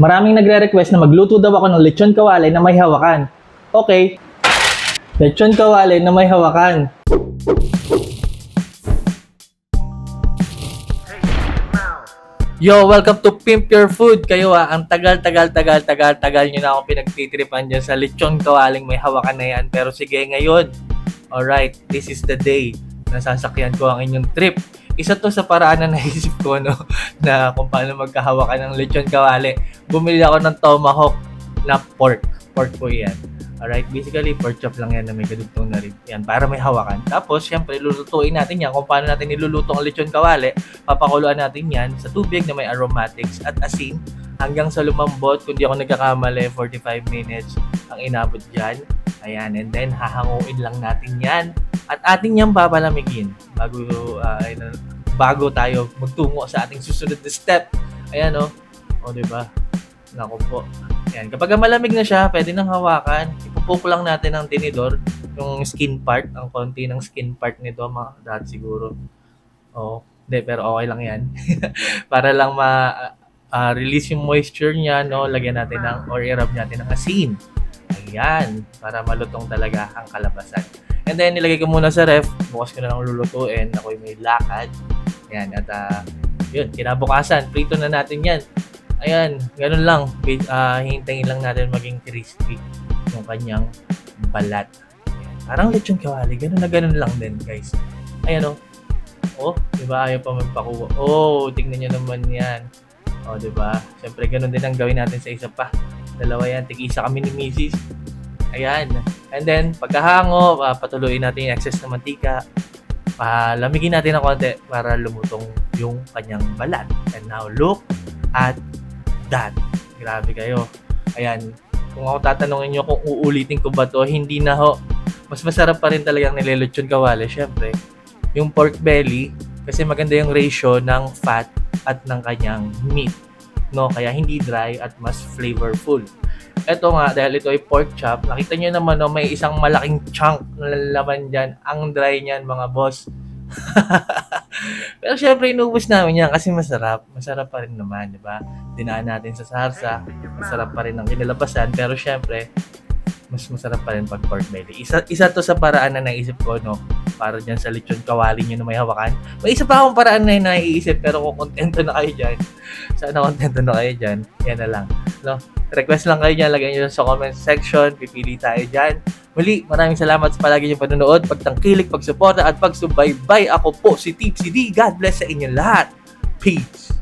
Maraming nagre-request na magluto daw ako ng lechon kawali na may hawakan. Okay, lechon kawali na may hawakan. Yo, welcome to Pimp Your Food. Kayo ang tagal nyo na akong pinagtitripan dyan sa lechon kawaling may hawakan na yan. Pero sige ngayon, alright, this is the day na sasakyan ko ang inyong trip. Isa to sa paraan na naisip ko, no, na kung paano magkahawakan ng lechon kawali. Bumili ako ng tomahawk na pork po yan. Alright, basically pork chop lang yan na may kadugtong na rib. Yan, para may hawakan. Tapos, syempre, lulutuin natin yan kung paano natin niluluto ang lechon kawali. Papakuluan natin yan sa tubig na may aromatics at asin hanggang sa lumambot. Kung di ako nagkakamali, 45 minutes ang inabot dyan. Ayan, and then hahanguin lang natin yan. At ating niyang papalamigin bago tayo magtungo sa ating susunod na step. Ayan, o. O, diba? Naku po. Ayan. Kapag malamig na siya, pwede nang hawakan. Ipupuk lang natin ng tinidor yung skin part, ang konti ng skin part nito, mga dahil siguro. Oo. Hindi, pero okay lang yan. Para lang release yung moisture niya, no? Lagyan natin or i-rub natin ng asin. Ayan. Para malutong talaga ang kalabasan. And then, nilagay ko muna sa ref. Bukas ko na lang lulutuin. Ako'y may lakad. Ayan. At, yun, kinabukasan. Prito na natin yan. Ayan. Ganun lang. Hintayin lang natin maging crispy yung kanyang balat. Ayan. Parang lechon kawali. Ganun na ganun lang din, guys. Ayan, o. Oh, diba? Ayaw pa magpakuha. Oh, tingnan nyo naman yan. Oh, diba? Siyempre, ganun din ang gawin natin sa isa pa. Dalawa yan. Tig-isa kami ni Mrs. Ayan. And then, pagkahango, patuloyin natin yung excess na mantika. Lamigin natin ng konti para lumutong yung kanyang balat. And now, look at that. Grabe kayo. Ayan. Kung ako tatanungin nyo kung uulitin ko ba to, hindi na ho. Mas masarap pa rin talagang nililechon kawali. Siyempre, yung pork belly, kasi maganda yung ratio ng fat at ng kanyang meat. No? Kaya hindi dry at mas flavorful. Ito nga, dahil ito ay pork chop, nakita nyo naman, no, may isang malaking chunk na laman dyan. Ang dry niyan, mga boss. Pero syempre, inubos namin yan kasi masarap. Masarap pa rin naman, di ba? Dinaan natin sa sarsa. Masarap pa rin ang kinalabasan. Pero syempre, mas masarap pa rin pag pork belly. Isa to sa paraan na naisip ko, no? Para dyan sa lechon kawali nyo na may hawakan. May isa pa akong paraan na naiisip, pero kung kontento na kayo dyan, sana kontento na kayo dyan, yan na lang. No? Request lang kayo dyan, lagay nyo sa comment section, pipili tayo dyan. Muli, maraming salamat sa palagi nyo panonood, pagtangkilik, pagsuporta, at pagsubaybay. Ako po si Tipsy D. God bless sa inyo lahat. Peace!